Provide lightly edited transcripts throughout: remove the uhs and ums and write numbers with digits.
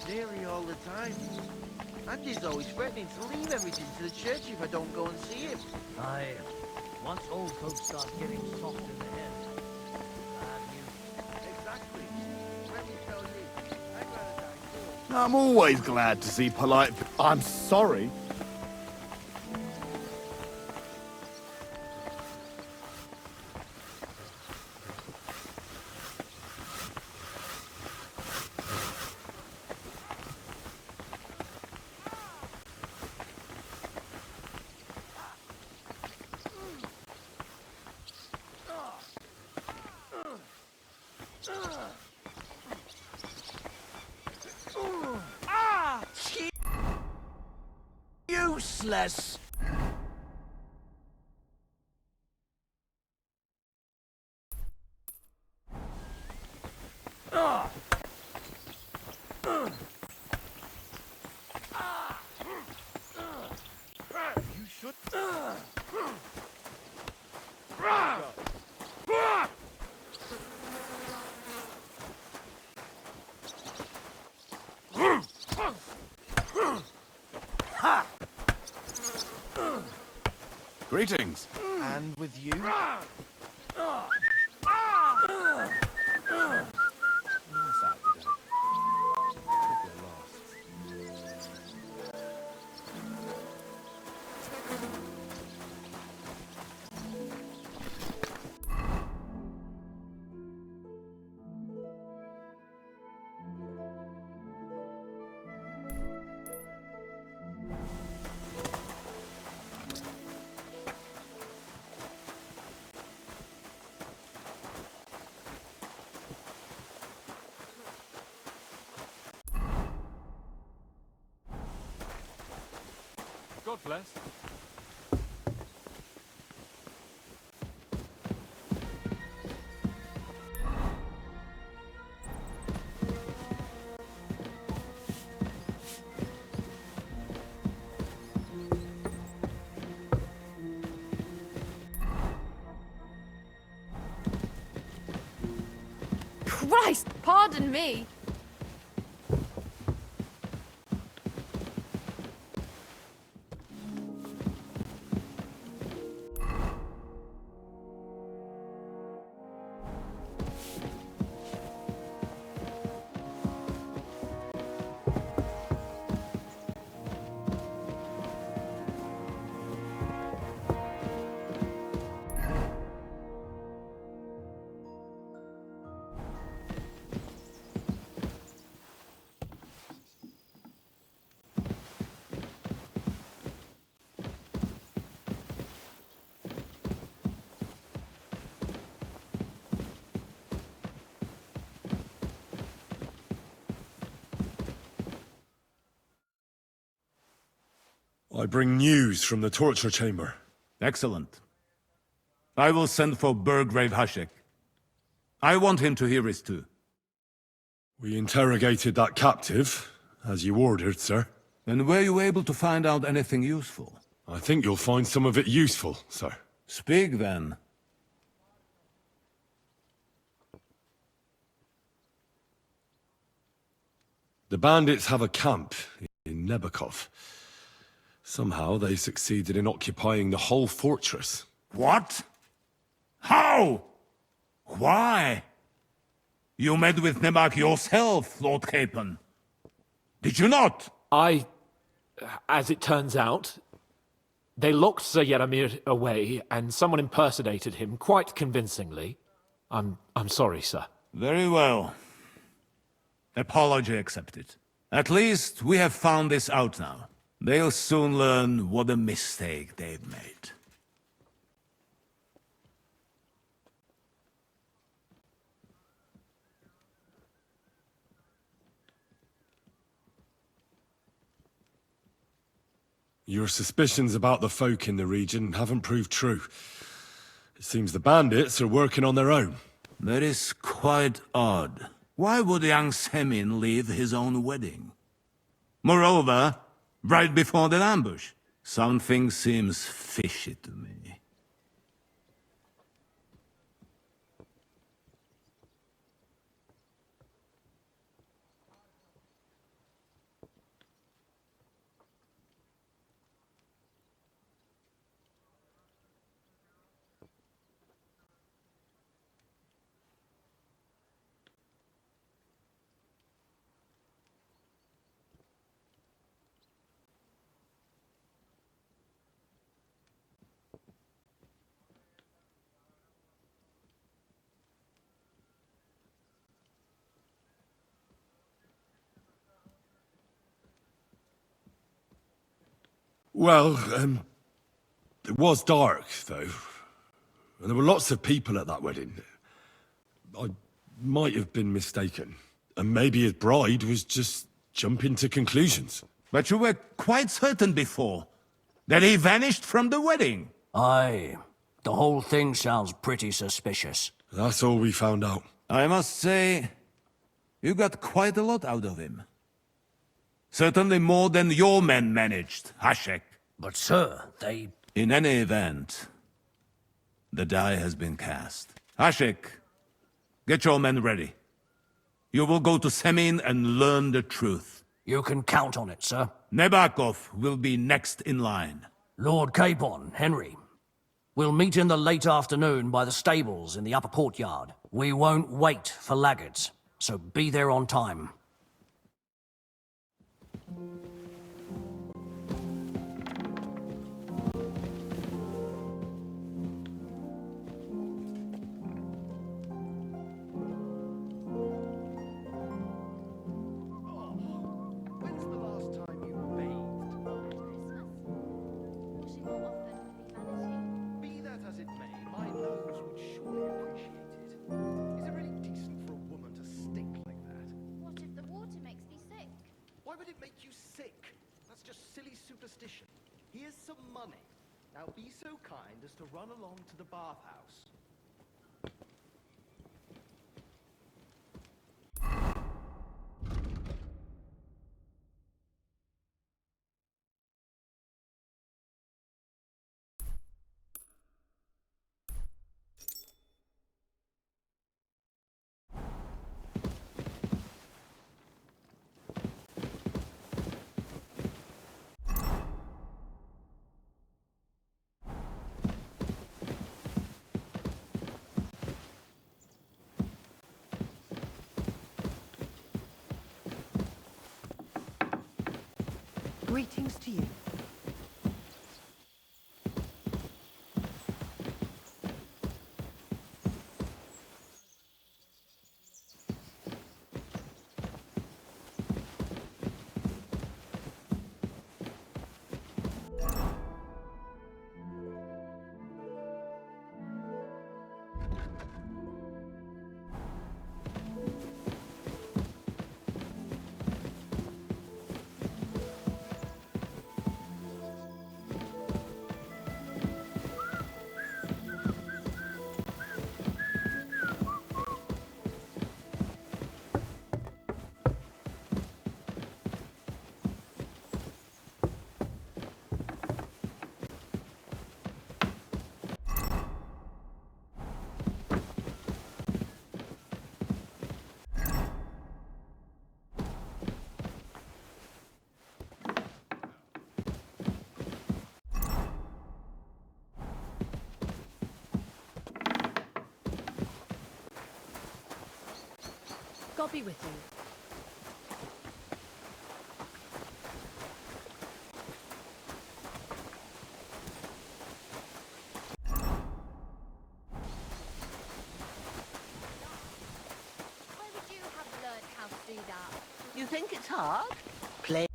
nearly all the time. Andy's always threatening to leave everything to the church if I don't go and see him. Aye. Once old folks start getting soft in the head, bad news. Exactly. Let me tell you, I'd rather die too. I'm always glad to see polite... I'm sorry. Useless. You should. Greetings. And with you? God bless. Christ, pardon me. I bring news from the torture chamber. Excellent. I will send for Burgrave Hashek. I want him to hear it too. We interrogated that captive, as you ordered, sir. And were you able to find out anything useful? I think you'll find some of it useful, sir. Speak then. The bandits have a camp in Nebakov. Somehow they succeeded in occupying the whole fortress. What? How? Why? You met with Nebak yourself, Lord Capon. Did you not? As it turns out, they locked Sir Yaramir away, and someone impersonated him quite convincingly. I'm sorry, sir. Very well. Apology accepted. At least we have found this out now. They'll soon learn what a mistake they've made. Your suspicions about the folk in the region haven't proved true. It seems the bandits are working on their own. That is quite odd. Why would young Semin leave his own wedding? Moreover, right before the ambush, something seems fishy to me. Well, it was dark, though. And there were lots of people at that wedding. I might have been mistaken. And maybe his bride was just jumping to conclusions. But you were quite certain before that he vanished from the wedding. Aye. The whole thing sounds pretty suspicious. That's all we found out. I must say, you got quite a lot out of him. Certainly more than your men managed, Hashek. But sir, they... In any event, the die has been cast. Hashek, get your men ready. You will go to Semin and learn the truth. You can count on it, sir. Nebakov will be next in line. Lord Capon, Henry. We'll meet in the late afternoon by the stables in the upper courtyard. We won't wait for laggards, so be there on time. When's the last time you bathed? Washing more often would be vanity. Be that as it may, my nose would surely appreciate it. Is it really decent for a woman to stink like that? What if the water makes me sick? Why would it make you sick? That's just silly superstition. Here's some money. Now be so kind as to run along to the bathhouse. Greetings to you. God be with you. Why would you have learned how to do that? You think it's hard? Play.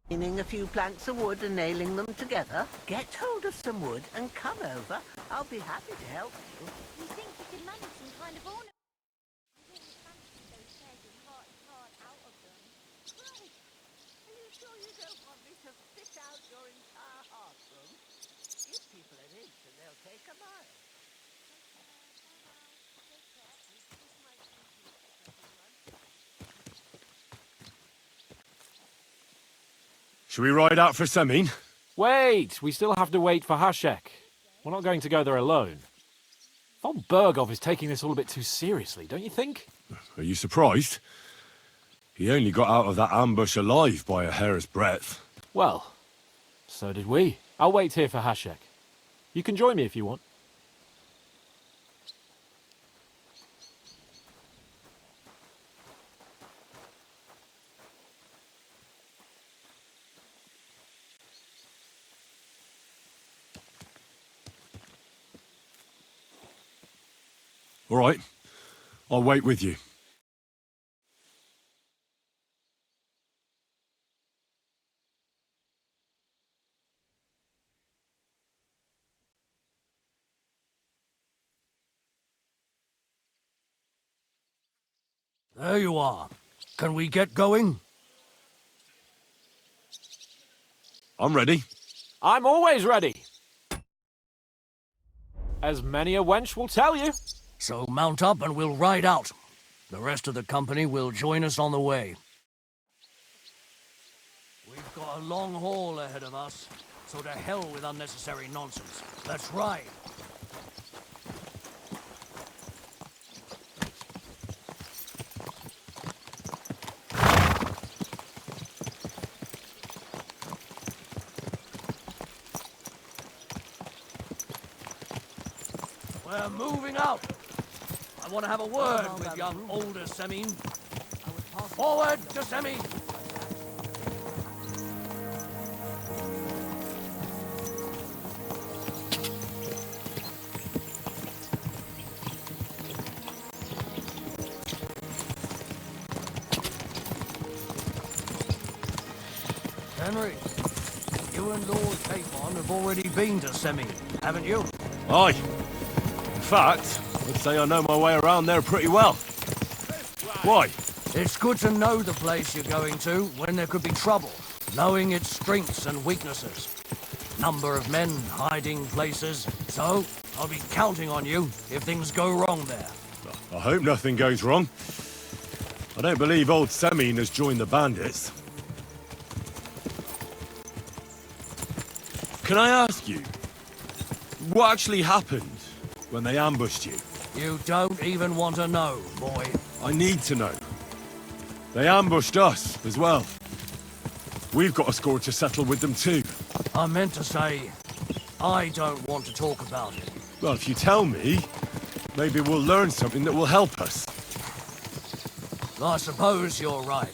Cleaning a few planks of wood and nailing them together. Get hold of some wood and come over. I'll be happy to help you. You think you could manage some kind of ornament? I really fancy those chairs with heart out of them. Right. Are you sure you don't want me to fit out your entire hearthroom? Give people an inch and they'll take a mile. Should we ride out for Semin? Wait! We still have to wait for Hashek. We're not going to go there alone. Von Bergov is taking this all a bit too seriously, don't you think? Are you surprised? He only got out of that ambush alive by a hair's breadth. Well, so did we. I'll wait here for Hashek. You can join me if you want. All right. I'll wait with you. There you are. Can we get going? I'm ready. I'm always ready. As many a wench will tell you. So mount up and we'll ride out. The rest of the company will join us on the way. We've got a long haul ahead of us, so to hell with unnecessary nonsense. Let's ride. We're moving out. I want to have a word with young older Semine. Forward to Semine! Henry, you and Lord Capon have already been to Semine, haven't you? Aye. In fact, I'd say I know my way around there pretty well. Why? It's good to know the place you're going to when there could be trouble, knowing its strengths and weaknesses. Number of men, hiding places, so I'll be counting on you if things go wrong there. I hope nothing goes wrong. I don't believe old Semine has joined the bandits. Can I ask you, what actually happened when they ambushed you? You don't even want to know, boy. I need to know. They ambushed us as well. We've got a score to settle with them too. I meant to say, I don't want to talk about it. Well, if you tell me, maybe we'll learn something that will help us. I suppose you're right.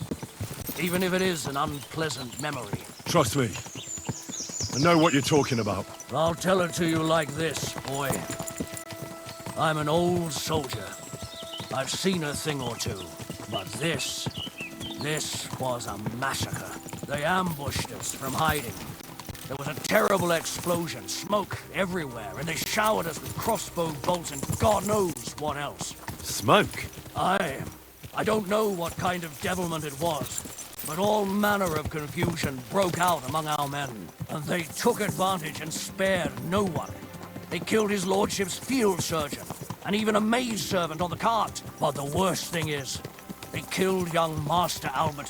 Even if it is an unpleasant memory. Trust me. I know what you're talking about. I'll tell it to you like this, boy. I'm an old soldier. I've seen a thing or two. But this was a massacre. They ambushed us from hiding. There was a terrible explosion, smoke everywhere, and they showered us with crossbow bolts and God knows what else. Smoke? I don't know what kind of devilment it was, but all manner of confusion broke out among our men, and they took advantage and spared no one. They killed his lordship's field surgeon, and even a maid servant on the cart. But the worst thing is, they killed young Master Albert,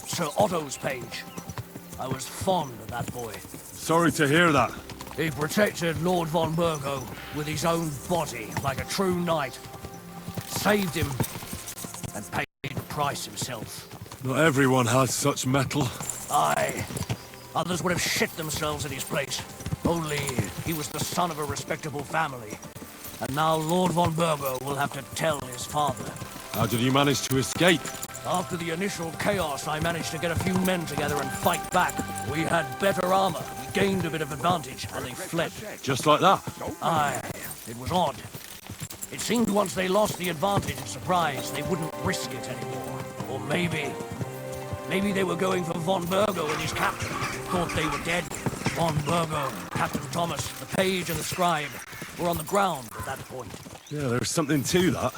Sir Otto's page. I was fond of that boy. Sorry to hear that. He protected Lord von Burgo with his own body like a true knight. Saved him, and paid the price himself. Not everyone has such mettle. Aye. Others would have shit themselves at his place. Only he was the son of a respectable family. And now Lord von Burgo will have to tell his father. How did you manage to escape? After the initial chaos, I managed to get a few men together and fight back. We had better armor, we gained a bit of advantage, and they fled. Just like that? Aye, it was odd. It seemed once they lost the advantage and surprise, they wouldn't risk it anymore. Or maybe they were going for von Burgo and his captain. Thought they were dead. Von Burgo, Captain Thomas, the page and the scribe were on the ground at that point. Yeah, there's something to that.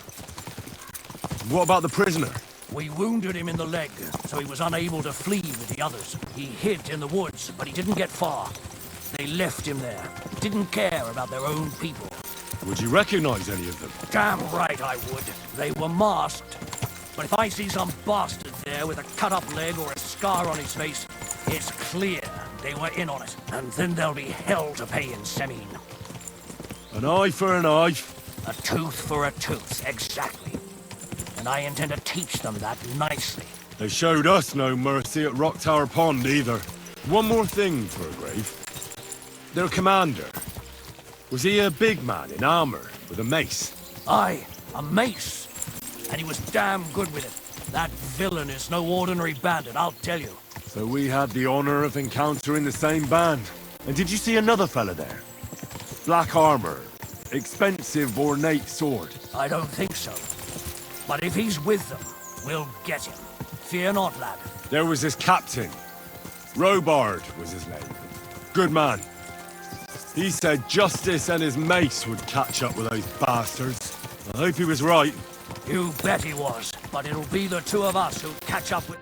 What about the prisoner? We wounded him in the leg, so he was unable to flee with the others. He hid in the woods, but he didn't get far. They left him there. Didn't care about their own people. Would you recognize any of them? Damn right I would. They were masked. But if I see some bastard there with a cut-up leg or a scar on his face, it's clear they were in on it. And then there'll be hell to pay in Semine. An eye for an eye. A tooth for a tooth, exactly. And I intend to teach them that nicely. They showed us no mercy at Rock Tower Pond either. One more thing, Burgrave. Their commander. Was he a big man in armor with a mace? Aye, a mace. And he was damn good with it. That villain is no ordinary bandit, I'll tell you. So we had the honor of encountering the same band. And did you see another fella there? Black armor. Expensive, ornate sword. I don't think so. But if he's with them, we'll get him. Fear not, lad. There was his captain. Robard was his name. Good man. He said Justice and his mace would catch up with those bastards. I hope he was right. You bet he was, but it'll be the two of us who'll catch up with...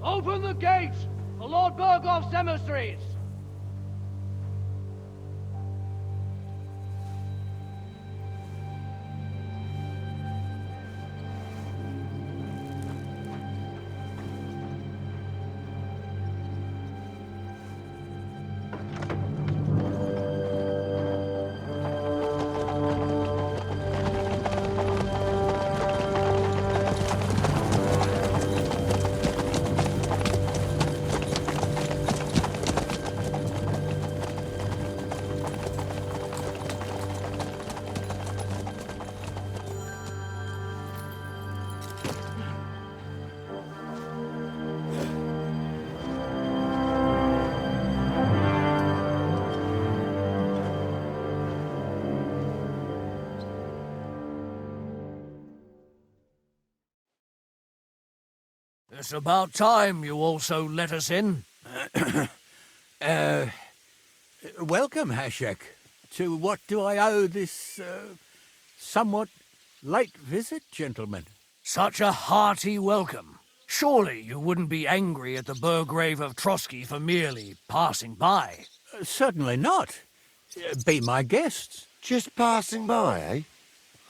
Open the gates for Lord Burgoff's emissaries! It's about time you also let us in. Welcome, Hashek. To what do I owe this, somewhat late visit, gentlemen? Such a hearty welcome. Surely you wouldn't be angry at the Burgrave of Trotsky for merely passing by. Certainly not. Be my guests. Just passing by, eh?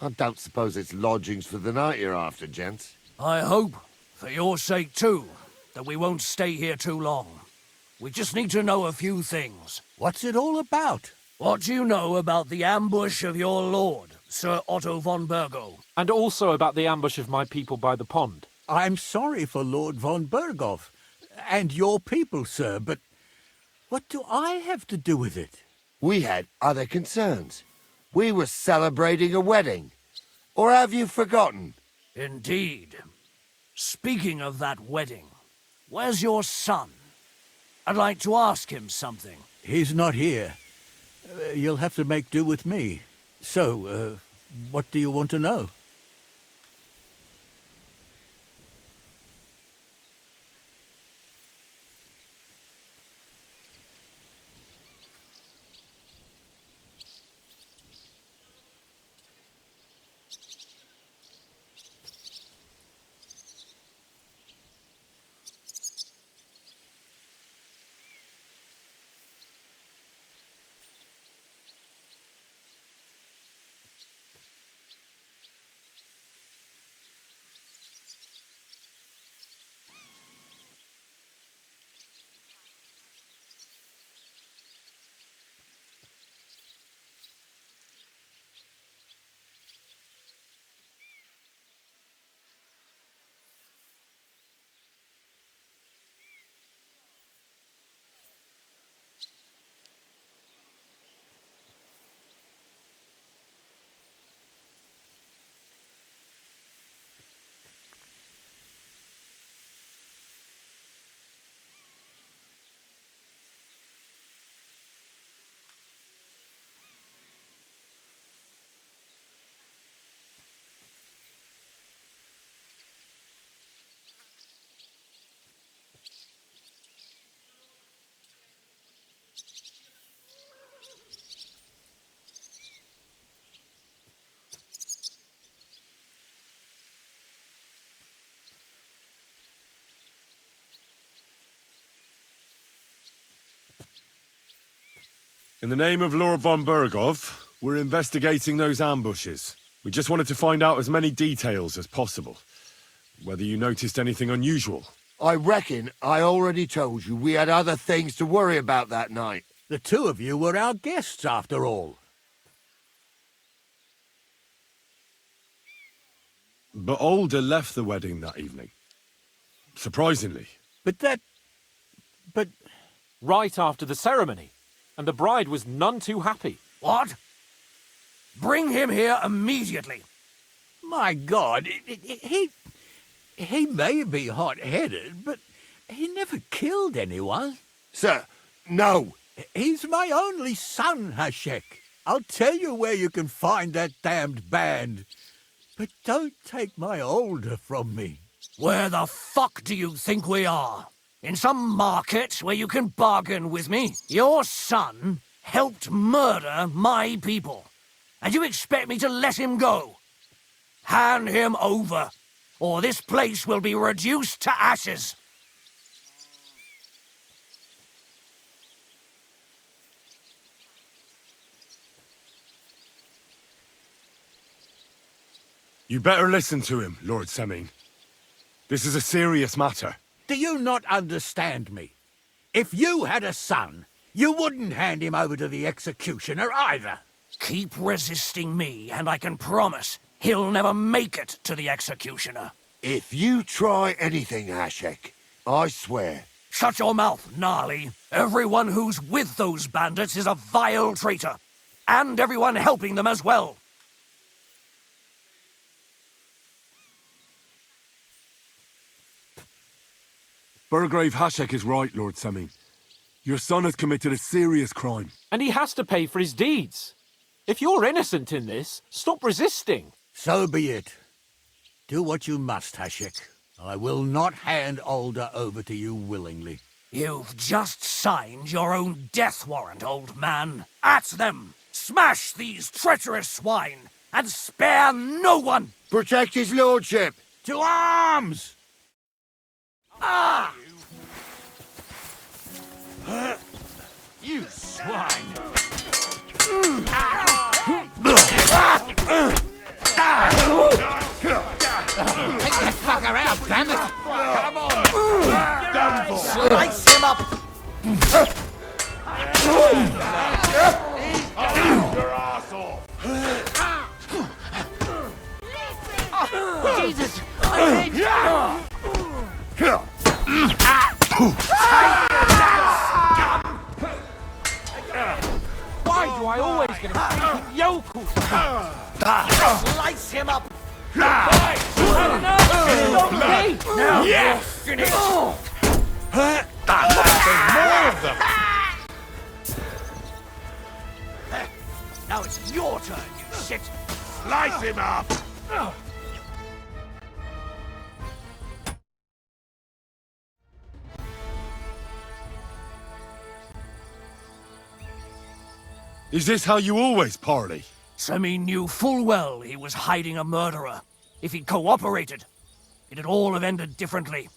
I don't suppose it's lodgings for the night you're after, gents. I hope, for your sake too, that we won't stay here too long. We just need to know a few things. What's it all about? What do you know about the ambush of your lord, Sir Otto von Burgo? And also about the ambush of my people by the pond. I'm sorry for Lord von Burgov and your people, sir, but what do I have to do with it? We had other concerns. We were celebrating a wedding. Or have you forgotten? Indeed. Speaking of that wedding, where's your son? I'd like to ask him something. He's not here. You'll have to make do with me. So, what do you want to know? In the name of Lord von Burgov, we're investigating those ambushes. We just wanted to find out as many details as possible. Whether you noticed anything unusual. I reckon I already told you we had other things to worry about that night. The two of you were our guests, after all. But Alder left the wedding that evening. Surprisingly. But Right after the ceremony. And the bride was none too happy. What? Bring him here immediately. my God, he may be hot-headed, but he never killed anyone. Sir, no. He's my only son, Hashek. I'll tell you where you can find that damned band. But don't take my older from me. Where the fuck do you think we are? In some market where you can bargain with me? Your son helped murder my people. And you expect me to let him go? Hand him over, or this place will be reduced to ashes. You better listen to him, Lord Semin. This is a serious matter. Do you not understand me? If you had a son, you wouldn't hand him over to the executioner either. Keep resisting me, and I can promise he'll never make it to the executioner. If you try anything, Hashek, I swear. Shut your mouth, Gnarly. Everyone who's with those bandits is a vile traitor. And everyone helping them as well. Burgrave Hashek is right, Lord Semin. Your son has committed a serious crime. And he has to pay for his deeds. If you're innocent in this, stop resisting. So be it. Do what you must, Hashek. I will not hand Alder over to you willingly. You've just signed your own death warrant, old man. At them! Smash these treacherous swine, and spare no one! Protect his lordship! To arms! Ah! You swine! Take that fucker out, damn it! Come on! Done for! Slice him up! Your ass off! Jesus! I hate Why do I always get a yokel? Slice him up! Now, yes! Finish! More of them! Now it's your turn, you shit! Slice him up! Is this how you always parley? Semin knew full well he was hiding a murderer. If he'd cooperated, it'd all have ended differently.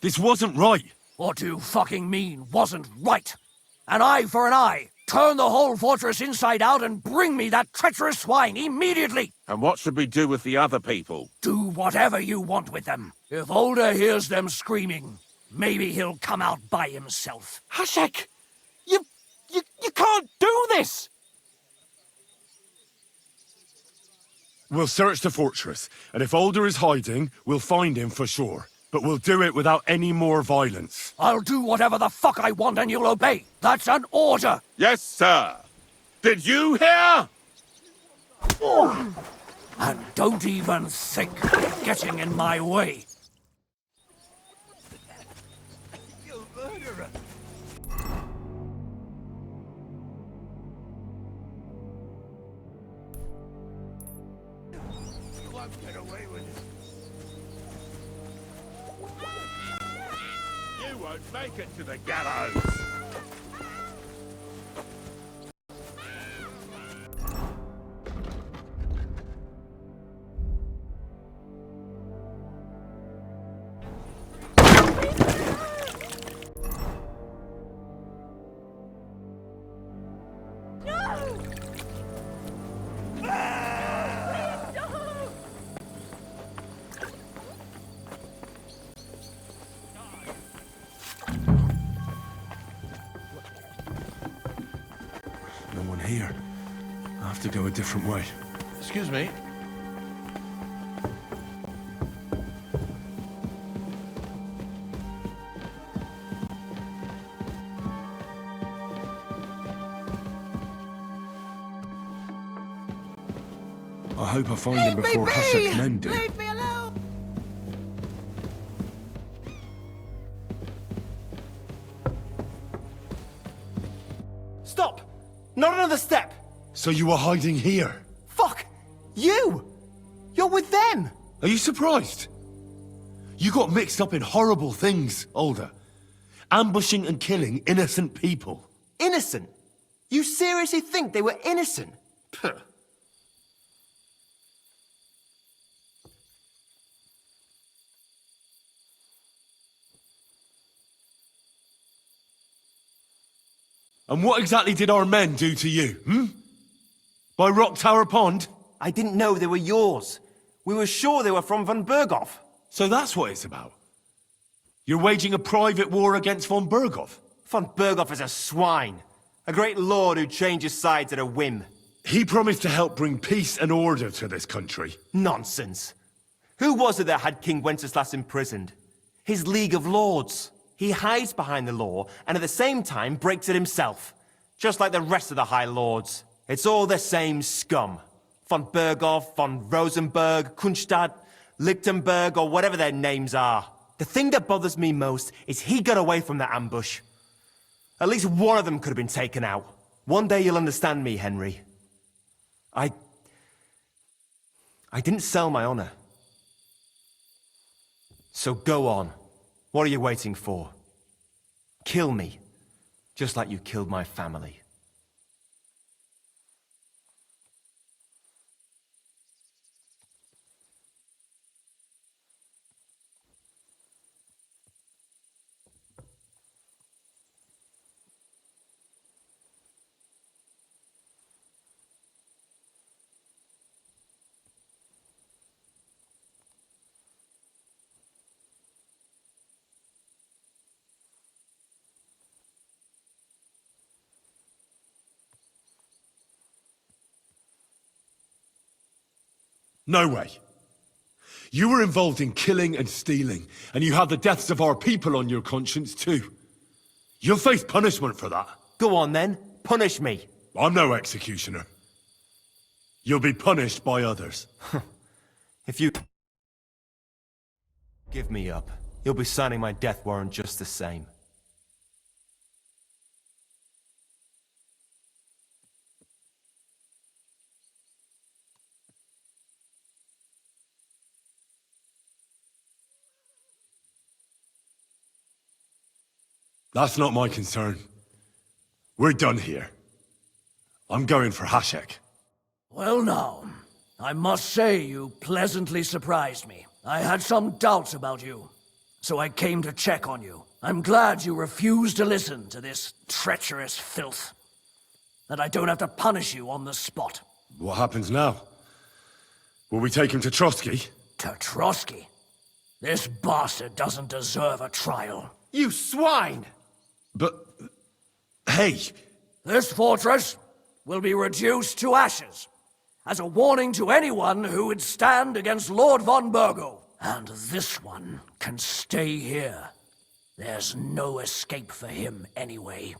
This wasn't right. What do you fucking mean, wasn't right? An eye for an eye! Turn the whole fortress inside out and bring me that treacherous swine immediately! And what should we do with the other people? Do whatever you want with them. If Alder hears them screaming, maybe he'll come out by himself. Hashek! You can't do this! We'll search the fortress, and if Alder is hiding, we'll find him for sure. But we'll do it without any more violence. I'll do whatever the fuck I want and you'll obey. That's an order! Yes, sir. Did you hear? And don't even think of getting in my way. You murderer! You won't get away with it. You won't make it to the gallows. No one here. I have to go a different way. Excuse me. I hope I find him before Hashek's men do. Leave me alone! stop! Not another step! So you were hiding here? Fuck! You! You're with them! Are you surprised? You got mixed up in horrible things, Alder. Ambushing and killing innocent people. Innocent? You seriously think they were innocent? Puh. And what exactly did our men do to you, By Rock Tower Pond? I didn't know they were yours. We were sure they were from von Berghoff. So that's what it's about. You're waging a private war against von Berghoff? Von Berghoff is a swine. A great lord who changes sides at a whim. He promised to help bring peace and order to this country. Nonsense. Who was it that had King Wenceslas imprisoned? His League of Lords. He hides behind the law, and at the same time breaks it himself. Just like the rest of the High Lords. It's all the same scum. Von Berghoff, von Rosenberg, Kunstadt, Lichtenberg, or whatever their names are. The thing that bothers me most is he got away from the ambush. At least one of them could have been taken out. One day you'll understand me, Henry. I didn't sell my honor. So go on. What are you waiting for? Kill me, just like you killed my family. No way. You were involved in killing and stealing, and you had the deaths of our people on your conscience too. You'll face punishment for that. Go on then, punish me. I'm no executioner. You'll be punished by others. If you give me up, you'll be signing my death warrant just the same. That's not my concern. We're done here. I'm going for Hashek. Well now, I must say you pleasantly surprised me. I had some doubts about you, so I came to check on you. I'm glad you refused to listen to this treacherous filth. That I don't have to punish you on the spot. What happens now? Will we take him to Trotsky? To Trotsky? This bastard doesn't deserve a trial. You swine! But... hey! This fortress will be reduced to ashes, as a warning to anyone who would stand against Lord von Bergo. And this one can stay here. There's no escape for him anyway.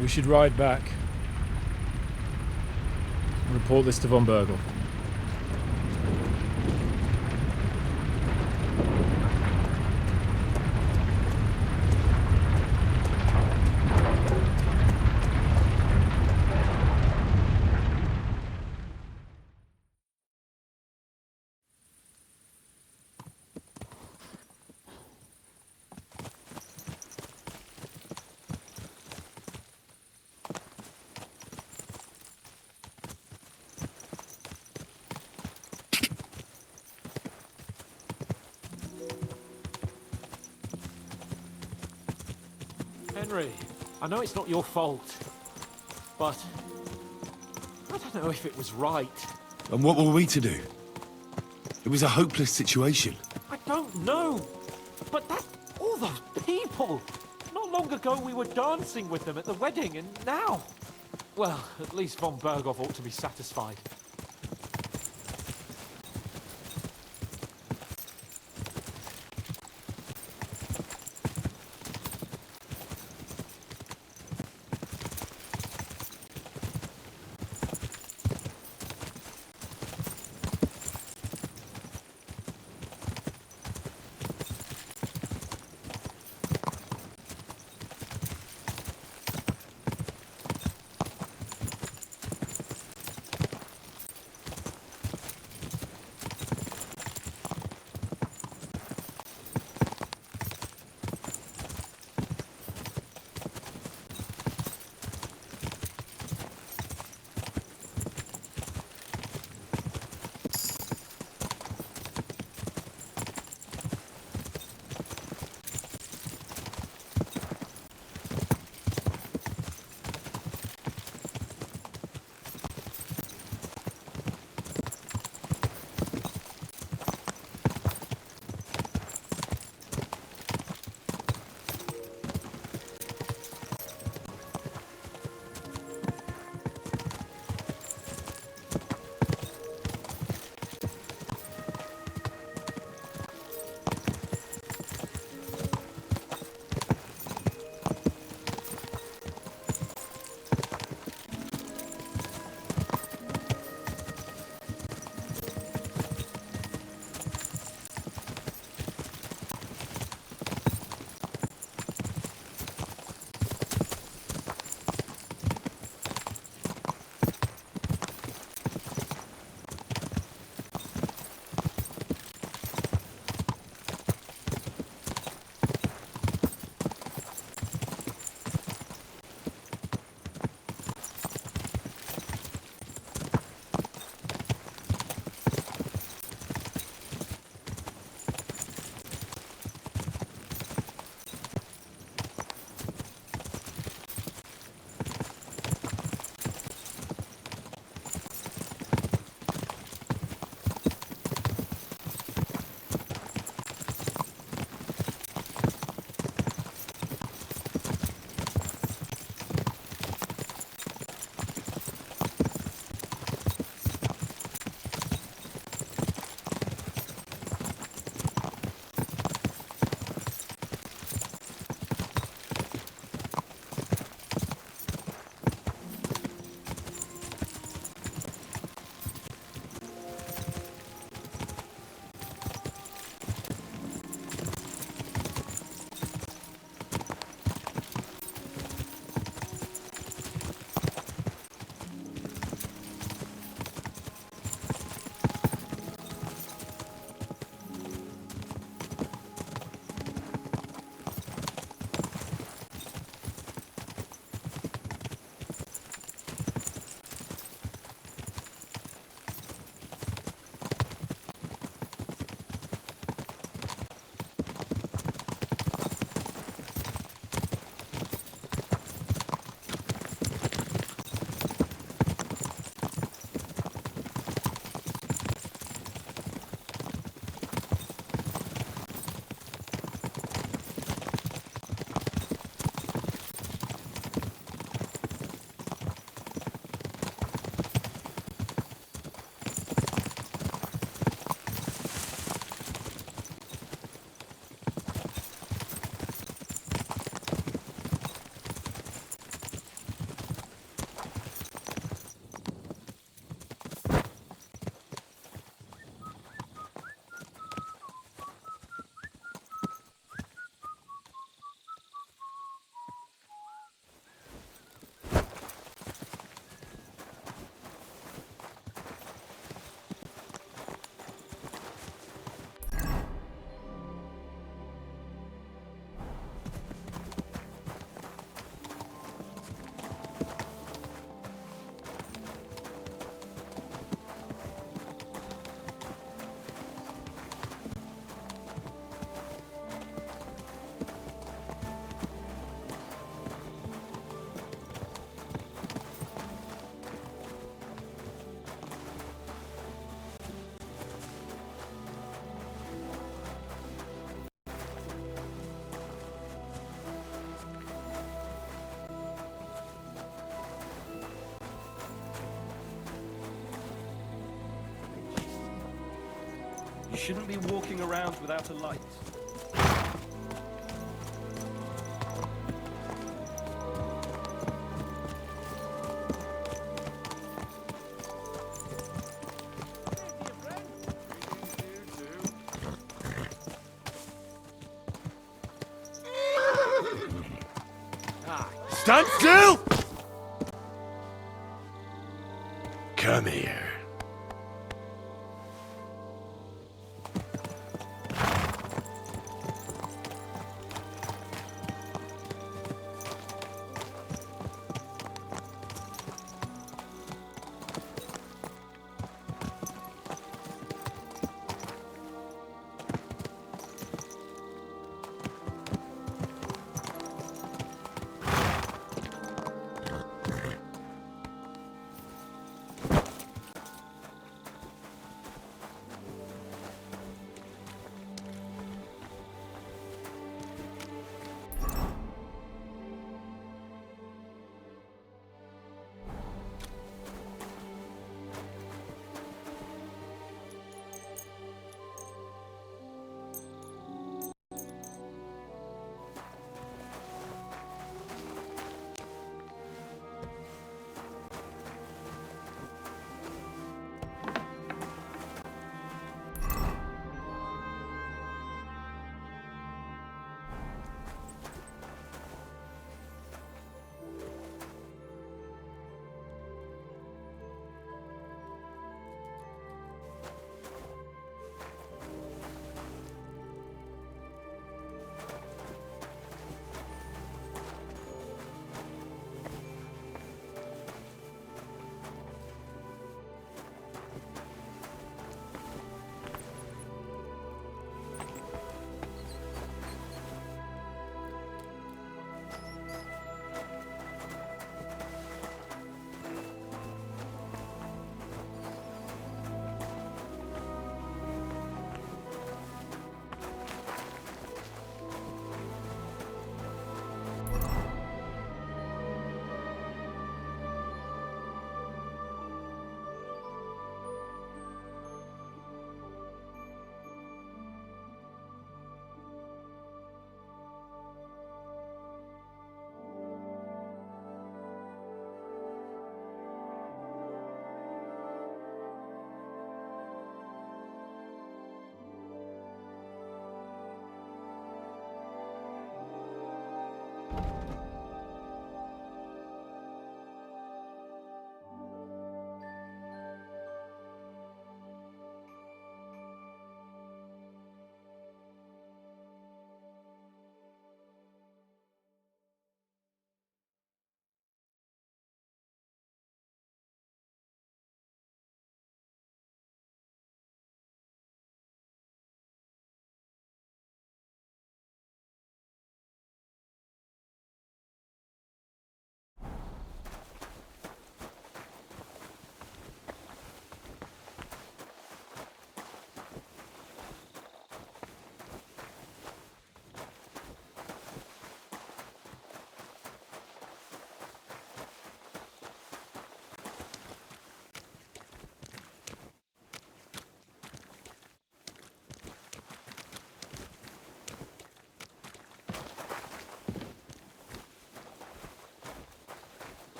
We should ride back. Report this to von Bergel. Henry, I know it's not your fault, but I don't know if it was right. And what were we to do? It was a hopeless situation. I don't know, but that's all those people. Not long ago we were dancing with them at the wedding, and now... Well, at least von Berghoff ought to be satisfied. shouldn't be walking around without a light. Stand still! Come here.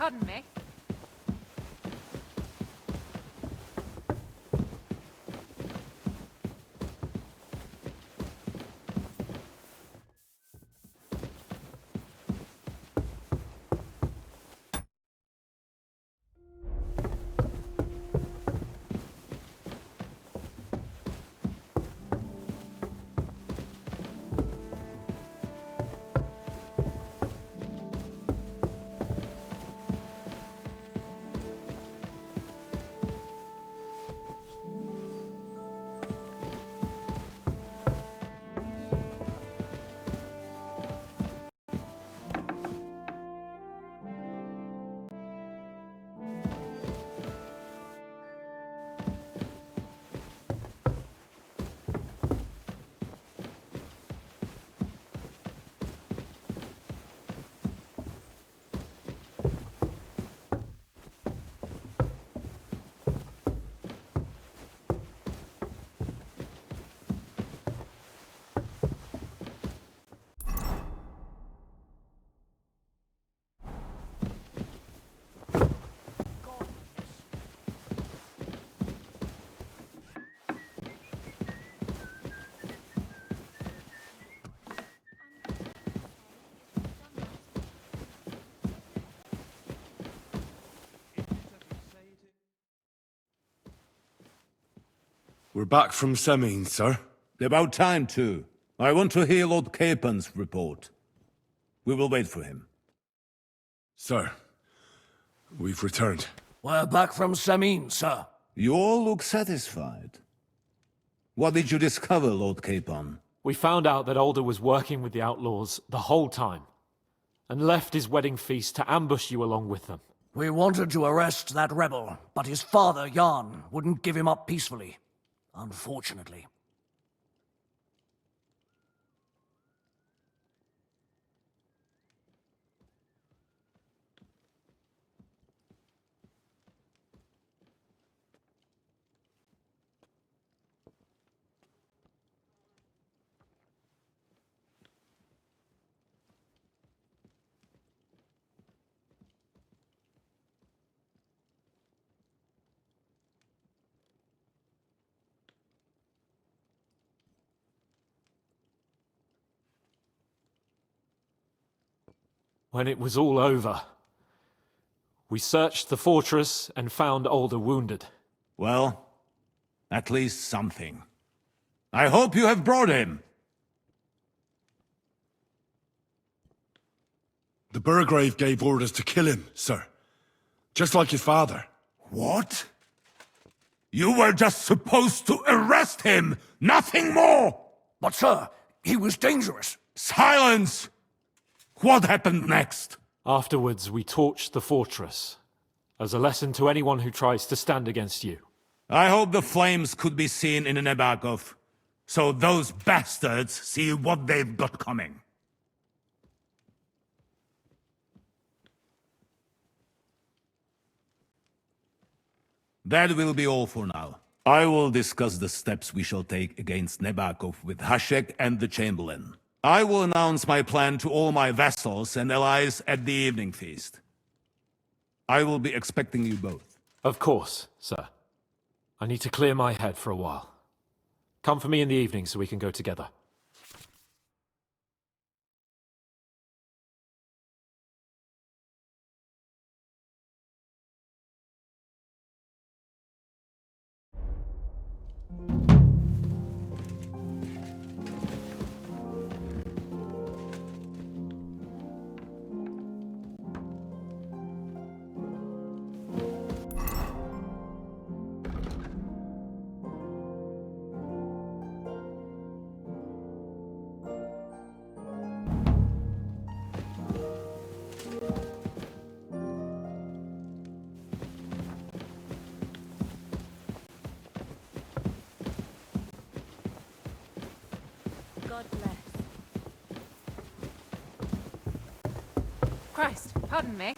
pardon me. We're back from Semine, sir. About time, too. I want to hear Lord Capon's report. We will wait for him. Sir, we've returned. We're back from Semine, sir. You all look satisfied. What did you discover, Lord Capon? We found out that Alder was working with the outlaws the whole time, and left his wedding feast to ambush you along with them. We wanted to arrest that rebel, but his father, Jan, wouldn't give him up peacefully. Unfortunately. When it was all over, we searched the fortress and found Alder wounded. Well, at least something. I hope you have brought him. The Burgrave gave orders to kill him, sir. Just like his father. What? You were just supposed to arrest him, nothing more! But sir, he was dangerous. Silence! What happened next? Afterwards, we torched the fortress, as a lesson to anyone who tries to stand against you. I hope the flames could be seen in Nebakov, so those bastards see what they've got coming. That will be all for now. I will discuss the steps we shall take against Nebakov with Hashek and the Chamberlain. I will announce my plan to all my vassals and allies at the evening feast. I will be expecting you both. Of course, sir. I need to clear my head for a while. Come for me in the evening so we can go together. God bless. Christ, pardon me.